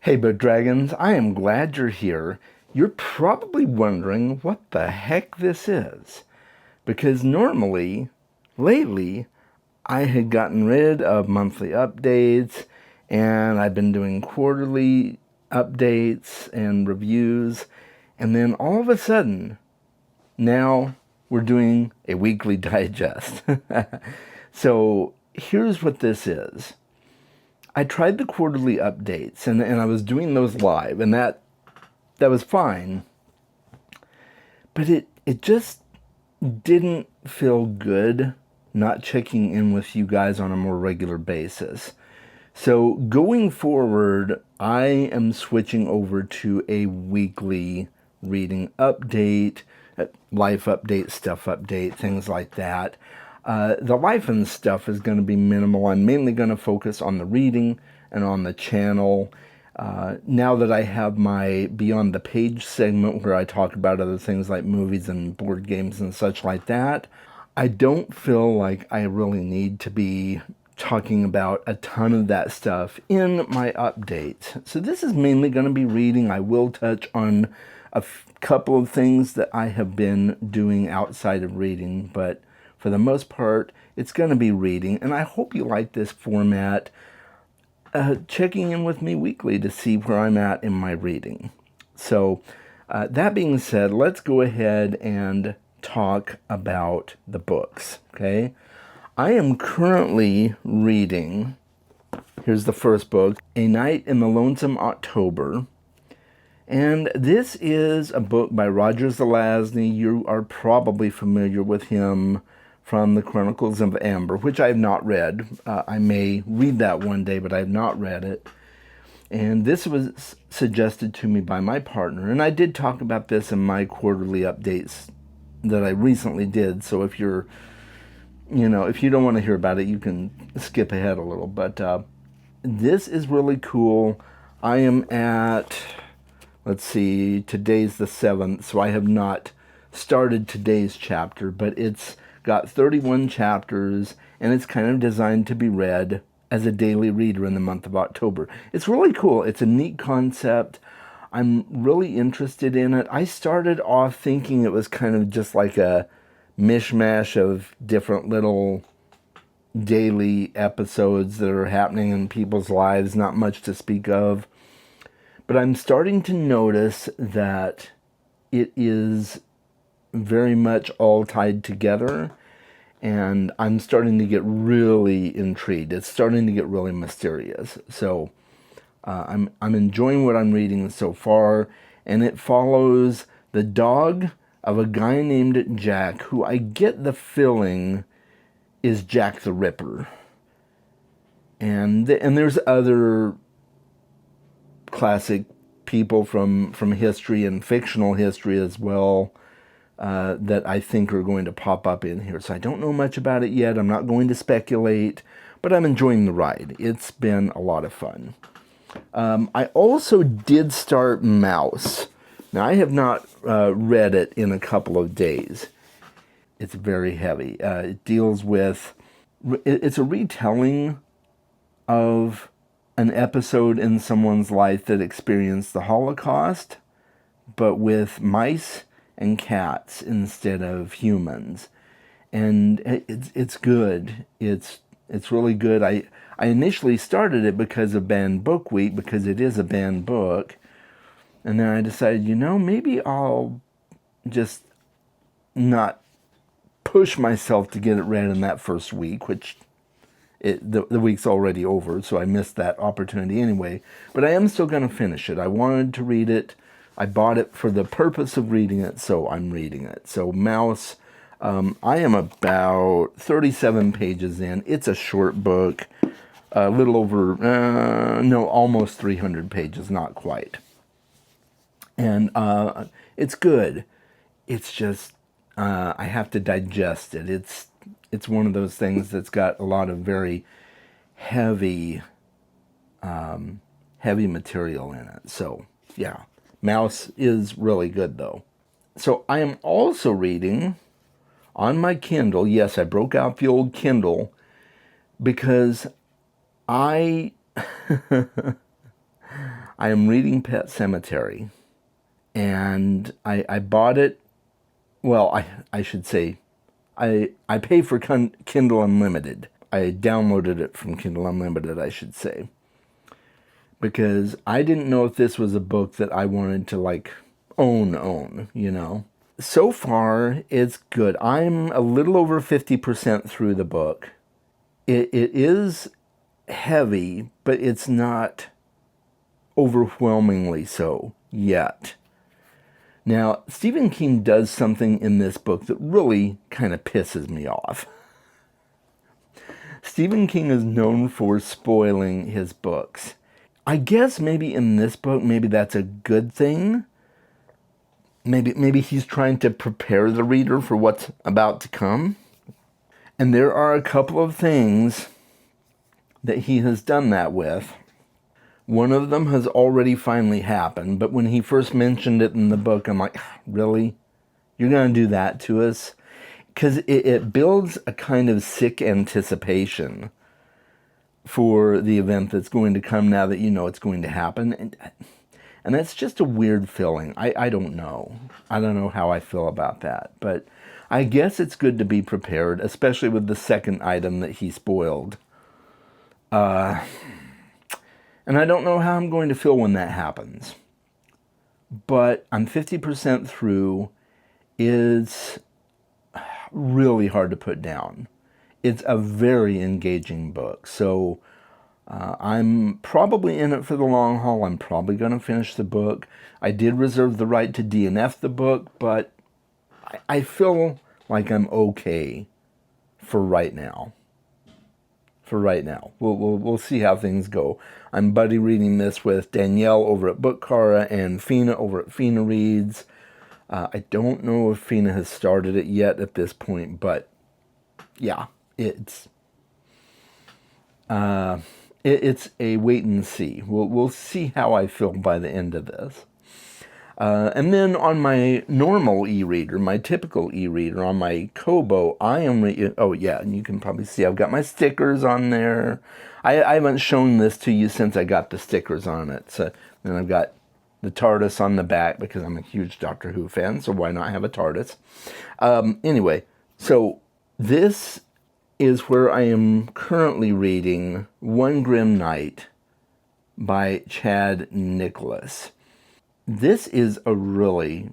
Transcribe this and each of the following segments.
Hey, Book Dragons, I am glad you're here. You're probably wondering what the heck this is. Because normally, lately, I had gotten rid of monthly updates and I've been doing quarterly updates and reviews. And then all of a sudden, now we're doing a weekly digest. So here's what this is. I tried the quarterly updates and I was doing those live, and that was fine. But it just didn't feel good not checking in with you guys on a more regular basis. So going forward, I am switching over to a weekly reading update, life update, stuff update, things like that. The life and stuff is going to be minimal. I'm mainly going to focus on the reading and on the channel. Now that I have my Beyond the Page segment where I talk about other things like movies and board games and such like that, I don't feel like I really need to be talking about a ton of that stuff in my updates. So this is mainly going to be reading. I will touch on a couple of things that I have been doing outside of reading, but for the most part, it's going to be reading, and I hope you like this format, checking in with me weekly to see where I'm at in my reading. So that being said, let's go ahead and talk about the books, okay? I am currently reading, here's the first book, A Night in the Lonesome October. And this is a book by Roger Zelazny. You are probably familiar with him from the Chronicles of Amber, which I have not read. I may read that one day, but I have not read it. And this was suggested to me by my partner, and I did talk about this in my quarterly updates that I recently did. So if you're, if you don't want to hear about it, you can skip ahead a little. But this is really cool. I am at, let's see, today's the 7th, so I have not started today's chapter, but it's got 31 chapters, and it's kind of designed to be read as a daily reader in the month of October. It's really cool. It's a neat concept. I'm really interested in it. I started off thinking it was kind of just like a mishmash of different little daily episodes that are happening in people's lives, not much to speak of. But I'm starting to notice that it is very much all tied together, and I'm starting to get really intrigued. It's starting to get really mysterious. So I'm enjoying what I'm reading so far, and it follows the dog of a guy named Jack, who I get the feeling is Jack the Ripper. And there's other classic people from history and fictional history as well that I think are going to pop up in here. So I don't know much about it yet. I'm not going to speculate, but I'm enjoying the ride. It's been a lot of fun. I also did start Mouse. Now, I have not read it in a couple of days. It's very heavy. It deals with, it's a retelling of an episode in someone's life that experienced the Holocaust, but with mice and cats instead of humans. And it's good. It's really good. I initially started it because of Banned Book Week, because it is a banned book. And then I decided, maybe I'll just not push myself to get it read in that first week, which the week's already over, so I missed that opportunity anyway. But I am still going to finish it. I wanted to read it. I bought it for the purpose of reading it, so I'm reading it. So Mouse, I am about 37 pages in. It's a short book, a little over, almost 300 pages, not quite. And it's good. It's just, I have to digest it. It's one of those things that's got a lot of very heavy material in it. So, yeah. Mouse is really good, though. So I am also reading on my Kindle. Yes, I broke out the old Kindle because I I am reading Pet Sematary, and I bought it. Well, I should say, I pay for Kindle Unlimited. I downloaded it from Kindle Unlimited, I should say, because I didn't know if this was a book that I wanted to like own, you know. So far, it's good. I'm a little over 50% through the book. It is heavy, but it's not overwhelmingly so yet. Now, Stephen King does something in this book that really kind of pisses me off. Stephen King is known for spoiling his books. I guess maybe in this book, maybe that's a good thing. Maybe he's trying to prepare the reader for what's about to come. And there are a couple of things that he has done that with. One of them has already finally happened, but when he first mentioned it in the book, I'm like, really? You're going to do that to us? Because it builds a kind of sick anticipation for the event that's going to come now that you know it's going to happen. And that's just a weird feeling. I don't know. I don't know how I feel about that. But I guess it's good to be prepared, especially with the second item that he spoiled. And I don't know how I'm going to feel when that happens. But I'm 50% through. It's really hard to put down. It's a very engaging book. So I'm probably in it for the long haul. I'm probably going to finish the book. I did reserve the right to DNF the book, but I feel like I'm okay for right now. We'll see how things go. I'm buddy reading this with Danielle over at Bookcara and Fina over at Fina Reads. I don't know if Fina has started it yet at this point, but yeah, it's a wait and see. We'll see how I feel by the end of this. And then on my normal e-reader, my typical e-reader, on my Kobo, I am oh yeah, and you can probably see I've got my stickers on there. I haven't shown this to you since I got the stickers on it. So then I've got the TARDIS on the back because I'm a huge Doctor Who fan, so why not have a TARDIS? Anyway, so this is where I am currently reading One Grim Night by Chad Nicholas. This is a really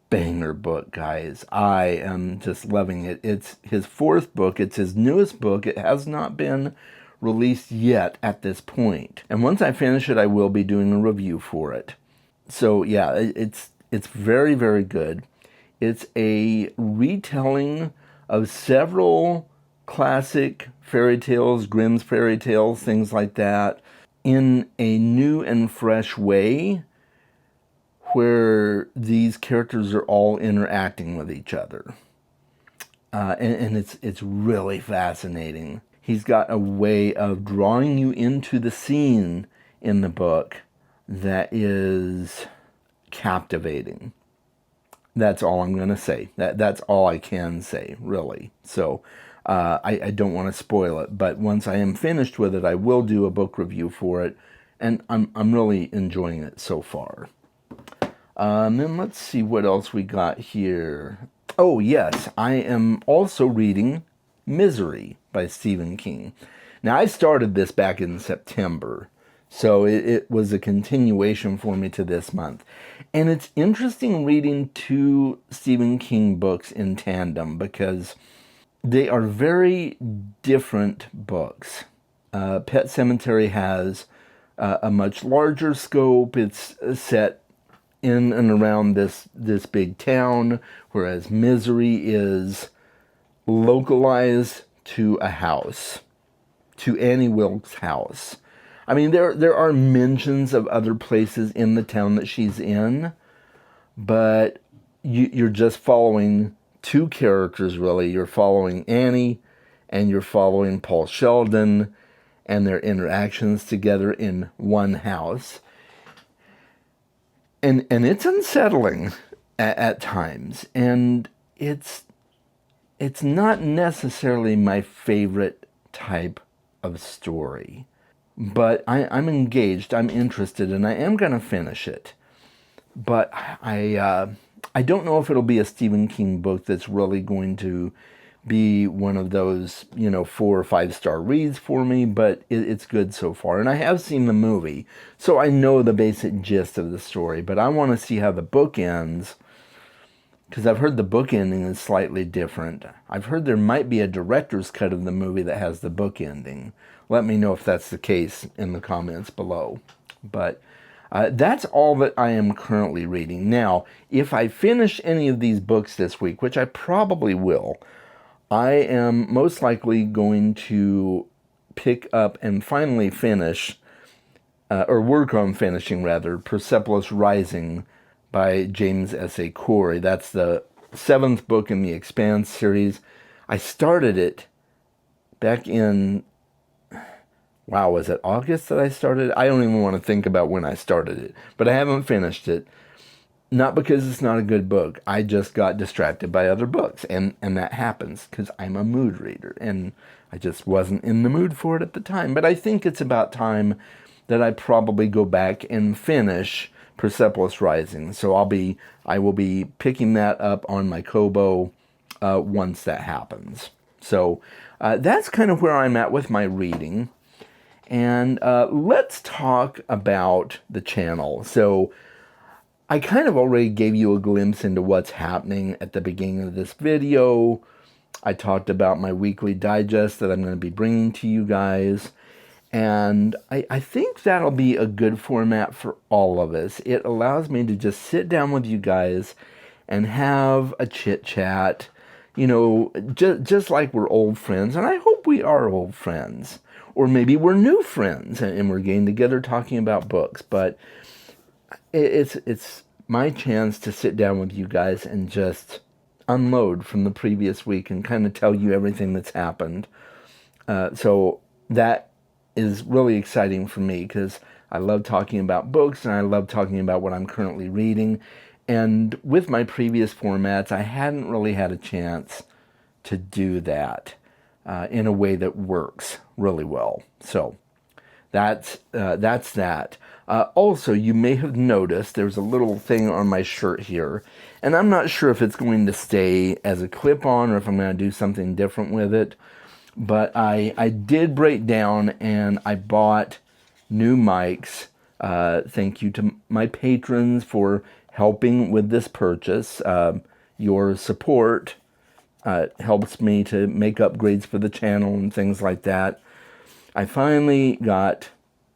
banger book, guys. I am just loving it. It's his fourth book. It's his newest book. It has not been released yet at this point. And once I finish it, I will be doing a review for it. So yeah, it's very, very good. It's a retelling of several classic fairy tales, Grimm's fairy tales, things like that, in a new and fresh way, where these characters are all interacting with each other. And it's really fascinating. He's got a way of drawing you into the scene in the book that is captivating. That's all I'm going to say. That's all I can say, really. So I don't want to spoil it, but once I am finished with it, I will do a book review for it, and I'm really enjoying it so far. Then let's see what else we got here. Oh, yes, I am also reading Misery by Stephen King. Now, I started this back in September, so it was a continuation for me to this month. And it's interesting reading two Stephen King books in tandem because they are very different books. Pet Sematary has a much larger scope. It's set in and around this big town, whereas Misery is localized to a house, to Annie Wilkes' house. I mean, there are mentions of other places in the town that she's in, but you're just following two characters, really. You're following Annie, and you're following Paul Sheldon, and their interactions together in one house. And it's unsettling at times, and it's not necessarily my favorite type of story. but I'm engaged, I'm interested, and I am going to finish it. But I don't know if it'll be a Stephen King book that's really going to be one of those, 4 or 5 star reads for me, but it's good so far. And I have seen the movie, so I know the basic gist of the story, but I want to see how the book ends, because I've heard the book ending is slightly different. I've heard there might be a director's cut of the movie that has the book ending. Let me know if that's the case in the comments below. But that's all that I am currently reading. Now, if I finish any of these books this week, which I probably will, I am most likely going to pick up and finally finish, or work on finishing rather, Persepolis Rising by James S.A. Corey. That's the 7th book in the Expanse series. I started it back in, wow, was it August that I started? I don't even want to think about when I started it, but I haven't finished it. Not because it's not a good book. I just got distracted by other books, and that happens because I'm a mood reader, and I just wasn't in the mood for it at the time. But I think it's about time that I probably go back and finish Persepolis Rising. So I will be picking that up on my Kobo once that happens. So that's kind of where I'm at with my reading. And let's talk about the channel. So I kind of already gave you a glimpse into what's happening at the beginning of this video. I talked about my weekly digest that I'm going to be bringing to you guys. And I think that'll be a good format for all of us. It allows me to just sit down with you guys and have a chit chat, just like we're old friends. And I hope we are old friends. Or maybe we're new friends and we're getting together talking about books. But it's my chance to sit down with you guys and just unload from the previous week and kind of tell you everything that's happened. So that is really exciting for me because I love talking about books and I love talking about what I'm currently reading. And with my previous formats, I hadn't really had a chance to do that in a way that works really well. So that's that. Also, you may have noticed there's a little thing on my shirt here, and I'm not sure if it's going to stay as a clip-on or if I'm going to do something different with it, but I did break down and I bought new mics. Thank you to my patrons for helping with this purchase. Your support helps me to make upgrades for the channel and things like that. I finally got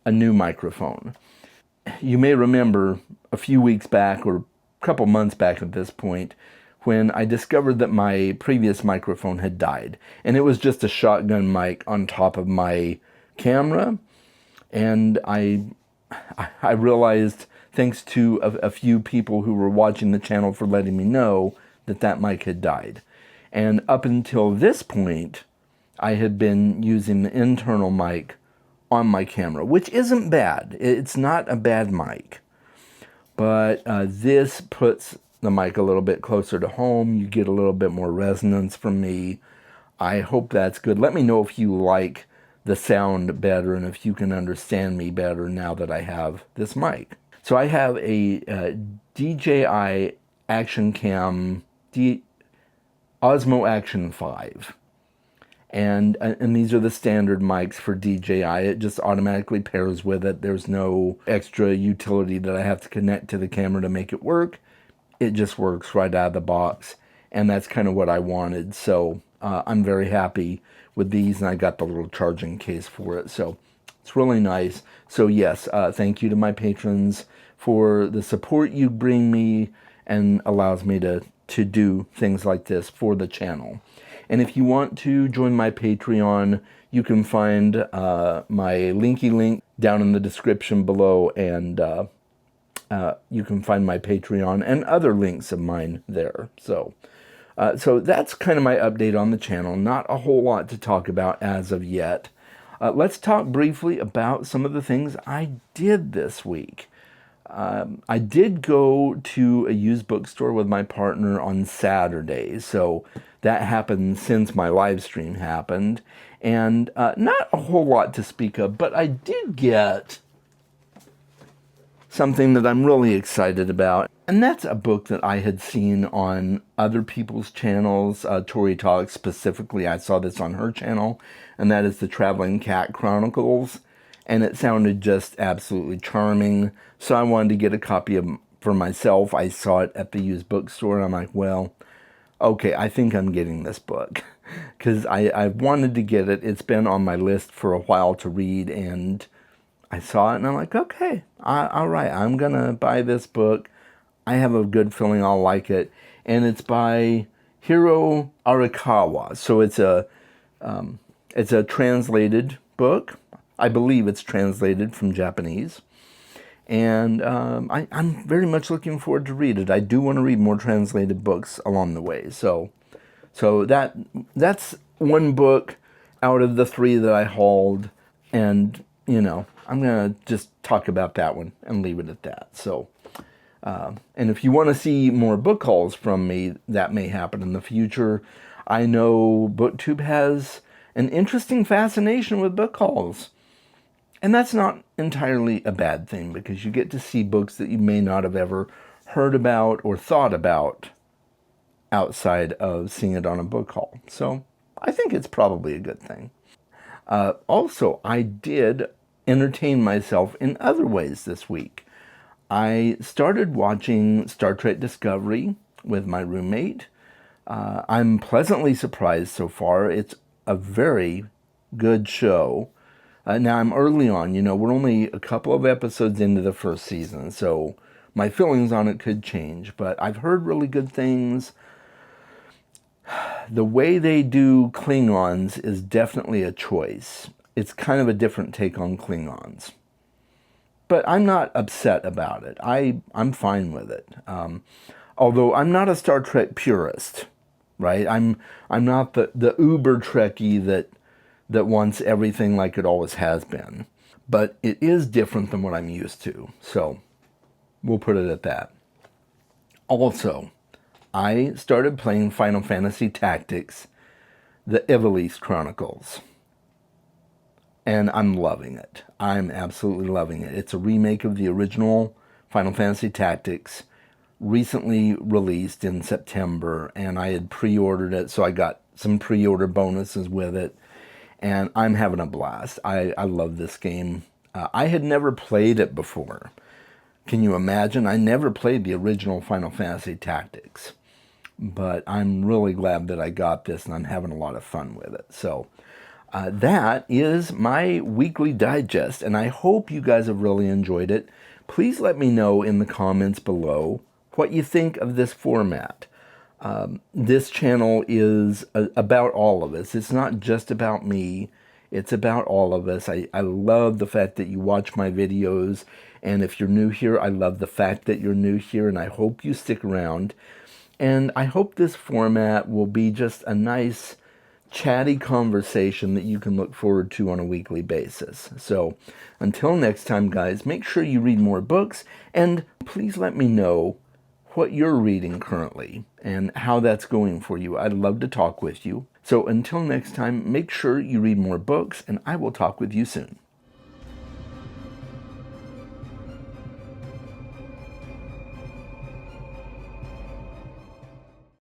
a new microphone. You may remember a few weeks back, or a couple months back at this point, when I discovered that my previous microphone had died. And it was just a shotgun mic on top of my camera. And I realized, thanks to a few people who were watching the channel for letting me know, that mic had died. And up until this point, I had been using the internal mic on my camera, which isn't bad. It's not a bad mic. But this puts the mic a little bit closer to home. You get a little bit more resonance from me. I hope that's good. Let me know if you like the sound better and if you can understand me better now that I have this mic. So I have a DJI Action Cam Osmo Action 5. And these are the standard mics for DJI. It just automatically pairs with it. There's no extra utility that I have to connect to the camera to make it work. It just works right out of the box. And that's kind of what I wanted. So I'm very happy with these. And I got the little charging case for it. So it's really nice. So yes, thank you to my patrons for the support you bring me and allows me to do things like this for the channel. And if you want to join my Patreon, you can find my linky link down in the description below, and you can find my Patreon and other links of mine there. So that's kind of my update on the channel. Not a whole lot to talk about as of yet. Let's talk briefly about some of the things I did this week. I did go to a used bookstore with my partner on Saturday, so That happened since my live stream happened, and not a whole lot to speak of, but I did get something that I'm really excited about, and that's a book that I had seen on other people's channels. Tori Talks specifically, I saw this on her channel, and that is the Traveling Cat Chronicles, and it sounded just absolutely charming, so I wanted to get a copy of for myself. I saw it at the used bookstore, and I'm like, well, okay, I think I'm getting this book, because I wanted to get it. It's been on my list for a while to read, and I saw it and I'm like, okay, all right, I'm going to buy this book. I have a good feeling I'll like it. And it's by Hiro Arakawa. So it's a translated book. I believe it's translated from Japanese. And I'm very much looking forward to read it. I do want to read more translated books along the way. So that's one book out of the 3 that I hauled. And, I'm going to just talk about that one and leave it at that. So, and if you want to see more book hauls from me, that may happen in the future. I know BookTube has an interesting fascination with book hauls. And that's not entirely a bad thing, because you get to see books that you may not have ever heard about or thought about outside of seeing it on a book haul. So I think it's probably a good thing. Also, I did entertain myself in other ways this week. I started watching Star Trek Discovery with my roommate. I'm pleasantly surprised so far. It's a very good show. Now, I'm early on. We're only a couple of episodes into the first season, so my feelings on it could change. But I've heard really good things. The way they do Klingons is definitely a choice. It's kind of a different take on Klingons. But I'm not upset about it. I'm fine with it. Although I'm not a Star Trek purist, right? I'm not the uber Trekkie that wants everything like it always has been. But it is different than what I'm used to. So we'll put it at that. Also, I started playing Final Fantasy Tactics, the Ivalice Chronicles. And I'm loving it. I'm absolutely loving it. It's a remake of the original Final Fantasy Tactics, recently released in September, and I had pre-ordered it, so I got some pre-order bonuses with it, and I'm having a blast. I love this game. I had never played it before. Can you imagine? I never played the original Final Fantasy Tactics, but I'm really glad that I got this, and I'm having a lot of fun with it. So that is my weekly digest, and I hope you guys have really enjoyed it. Please let me know in the comments below what you think of this format. This channel is about all of us. It's not just about me. It's about all of us. I love the fact that you watch my videos, and if you're new here, I love the fact that you're new here, and I hope you stick around. And I hope this format will be just a nice chatty conversation that you can look forward to on a weekly basis. So until next time, guys, make sure you read more books, and please let me know what you're reading currently and how that's going for you. I'd love to talk with you. So until next time, make sure you read more books, and I will talk with you soon.